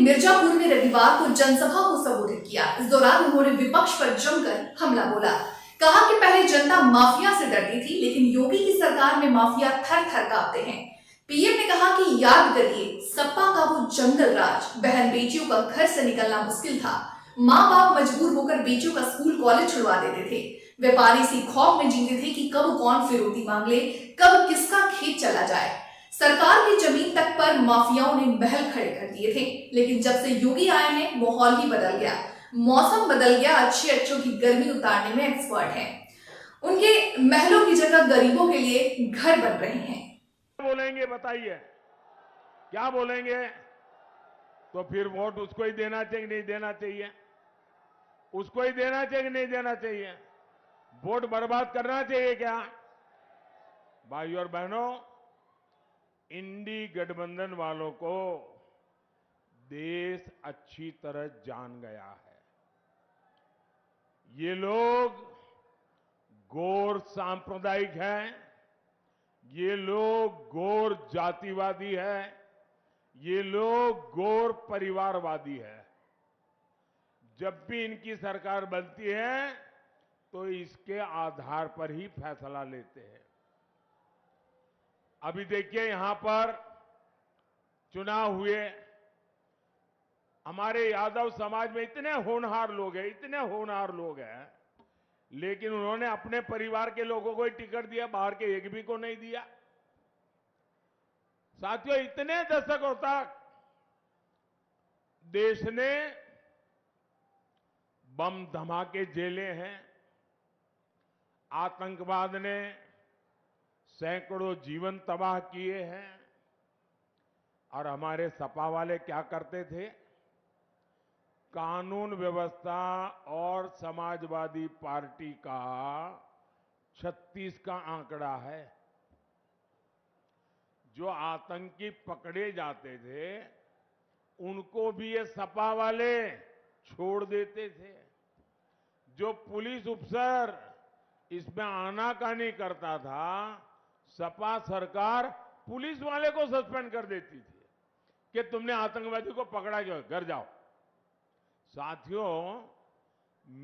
मिर्जापुर में रविवार को जनसभा को संबोधित किया। इस दौरान उन्होंने विपक्ष पर जमकर हमला बोला। कहा कि पहले जनता माफिया से डरती थी, लेकिन योगी की सरकार में माफिया थर थर कांपते हैं। पीएम ने कहा कि याद करिए सपा का वो जंगल राज, बहन बेटियों का घर से निकलना मुश्किल था। माँ बाप मजबूर होकर बेटियों का स्कूल कॉलेज छुड़वा देते थे। व्यापारी इसी खौफ में जीते थे कि कब कौन फिरौती मांग ले, कब किसका खेत चला जाए। सरकार की जमीन तक पर माफियाओं ने महल खड़े कर दिए थे, लेकिन जब से योगी आए हैं माहौल ही बदल गया, मौसम बदल गया। अच्छे अच्छों की गर्मी उतारने में एक्सपर्ट हैं। उनके महलों की जगह गरीबों के लिए घर बन रहे हैं। बोलेंगे बताइए, क्या बोलेंगे? तो फिर वोट उसको ही देना चाहिए, नहीं देना चाहिए? उसको ही देना चाहिए, नहीं देना चाहिए? वोट बर्बाद करना चाहिए क्या? भाइयों और बहनों, इंडी गठबंधन वालों को देश अच्छी तरह जान गया है। ये लोग गौर सांप्रदायिक हैं, ये लोग गौर जातिवादी हैं, ये लोग गौर परिवारवादी है। जब भी इनकी सरकार बनती है तो इसके आधार पर ही फैसला लेते हैं। अभी देखिए, यहां पर चुनाव हुए, हमारे यादव समाज में इतने होनहार लोग हैं, इतने होनहार लोग हैं, लेकिन उन्होंने अपने परिवार के लोगों को ही टिकट दिया, बाहर के एक भी को नहीं दिया। साथियों, इतने दशकों तक देश ने बम धमाके झेले हैं, आतंकवाद ने सैकड़ों जीवन तबाह किए हैं, और हमारे सपा वाले क्या करते थे? कानून व्यवस्था और समाजवादी पार्टी का 36 का आंकड़ा है। जो आतंकी पकड़े जाते थे उनको भी ये सपा वाले छोड़ देते थे। जो पुलिस अफसर इसमें आनाकानी करता था, सपा सरकार पुलिस वाले को सस्पेंड कर देती थी कि तुमने आतंकवादी को पकड़ा, क्यों, घर जाओ। साथियों,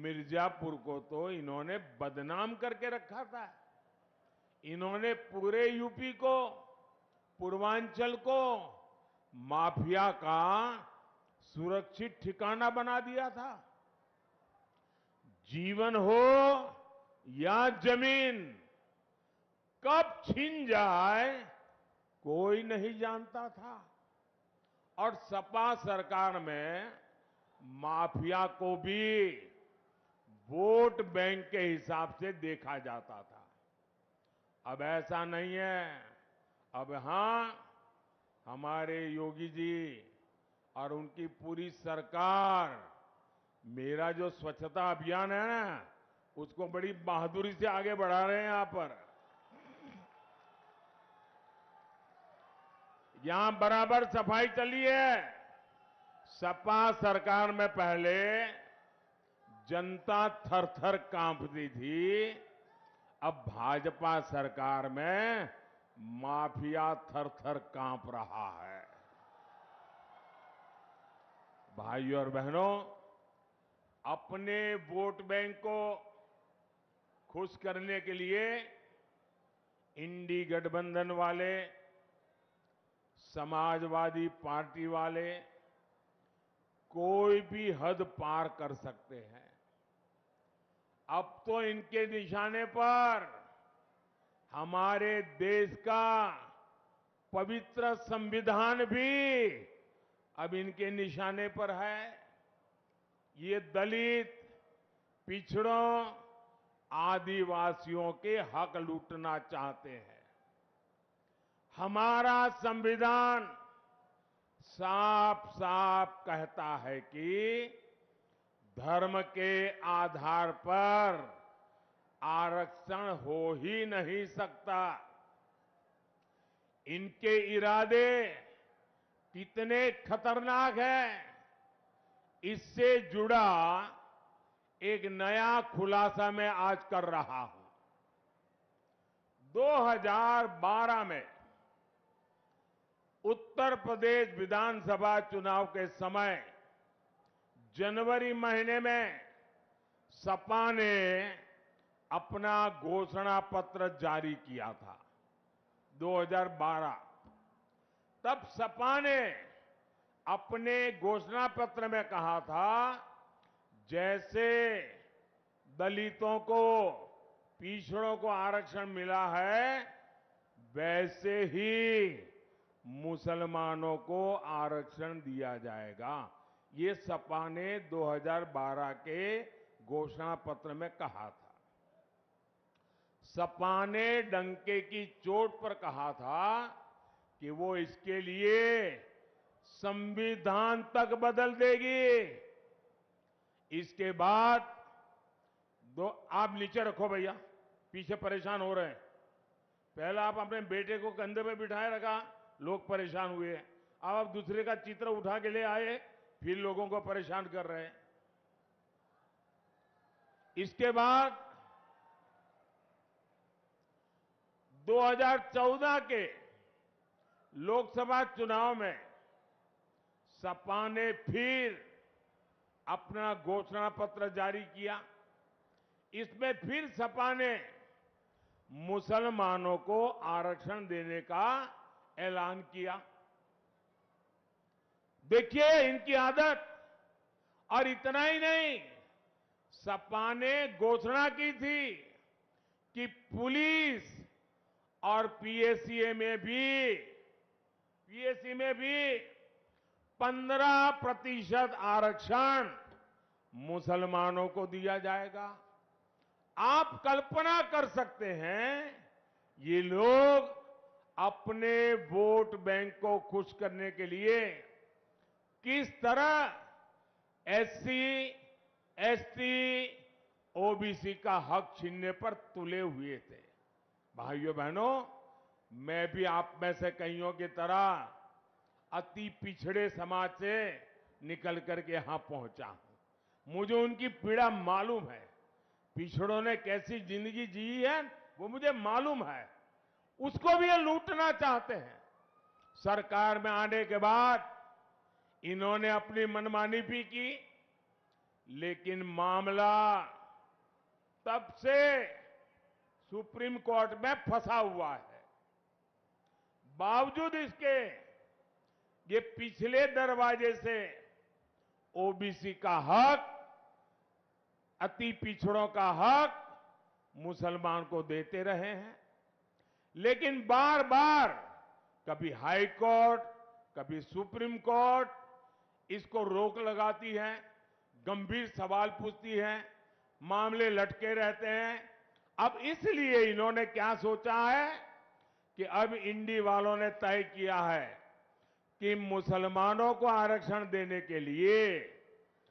मिर्जापुर को तो इन्होंने बदनाम करके रखा था। इन्होंने पूरे यूपी को, पूर्वांचल को माफिया का सुरक्षित ठिकाना बना दिया था। जीवन हो या जमीन, कब छीन जाए कोई नहीं जानता था। और सपा सरकार में माफिया को भी वोट बैंक के हिसाब से देखा जाता था। अब ऐसा नहीं है। अब हां, हमारे योगी जी और उनकी पूरी सरकार मेरा जो स्वच्छता अभियान है ना, उसको बड़ी बहादुरी से आगे बढ़ा रहे हैं। यहां पर यहां बराबर सफाई चली है। सपा सरकार में पहले जनता थर थर कांपती थी, अब भाजपा सरकार में माफिया थर थर कांप रहा है। भाइयों और बहनों, अपने वोट बैंक को खुश करने के लिए इंडी गठबंधन वाले, समाजवादी पार्टी वाले कोई भी हद पार कर सकते हैं। अब तो इनके निशाने पर हमारे देश का पवित्र संविधान भी अब इनके निशाने पर है। ये दलित, पिछड़ों, आदिवासियों के हक लूटना चाहते हैं। हमारा संविधान साफ साफ कहता है कि धर्म के आधार पर आरक्षण हो ही नहीं सकता। इनके इरादे कितने खतरनाक हैं, इससे जुड़ा एक नया खुलासा मैं आज कर रहा हूं। 2012 में उत्तर प्रदेश विधानसभा चुनाव के समय जनवरी महीने में सपा ने अपना घोषणा पत्र जारी किया था 2012। तब सपा ने अपने घोषणा पत्र में कहा था, जैसे दलितों को, पिछड़ों को आरक्षण मिला है, वैसे ही मुसलमानों को आरक्षण दिया जाएगा। ये सपा ने 2012 के घोषणा पत्र में कहा था। सपा ने डंके की चोट पर कहा था कि वो इसके लिए संविधान तक बदल देगी। इसके बाद आप नीचे रखो भैया, पीछे परेशान हो रहे हैं। पहला आप अपने बेटे को कंधे पे बिठाए रखा, लोग परेशान हुए। अब आप दूसरे का चित्र उठा के ले आए, फिर लोगों को परेशान कर रहे हैं। इसके बाद 2014 के लोकसभा चुनाव में सपा ने फिर अपना घोषणा पत्र जारी किया। इसमें फिर सपा ने मुसलमानों को आरक्षण देने का ऐलान किया। देखिए इनकी आदत। और इतना ही नहीं, सपा ने घोषणा की थी कि पुलिस और पीएसी में भी 15% आरक्षण मुसलमानों को दिया जाएगा। आप कल्पना कर सकते हैं, ये लोग अपने वोट बैंक को खुश करने के लिए किस तरह एससी, एसटी, ओबीसी का हक छीनने पर तुले हुए थे। भाइयों बहनों, मैं भी आप में से कईयों की तरह अति पिछड़े समाज से निकल करके यहां पहुंचा हूं। मुझे उनकी पीड़ा मालूम है। पिछड़ों ने कैसी जिंदगी जी है वो मुझे मालूम है। उसको भी ये लूटना चाहते हैं। सरकार में आने के बाद इन्होंने अपनी मनमानी भी की, लेकिन मामला तब से सुप्रीम कोर्ट में फंसा हुआ है। बावजूद इसके ये पिछले दरवाजे से ओबीसी का हक, अति पिछड़ों का हक मुसलमान को देते रहे हैं। लेकिन बार बार कभी हाई कोर्ट, कभी सुप्रीम कोर्ट इसको रोक लगाती है, गंभीर सवाल पूछती है, मामले लटके रहते हैं। अब इसलिए इन्होंने क्या सोचा है कि अब इंडी वालों ने तय किया है कि मुसलमानों को आरक्षण देने के लिए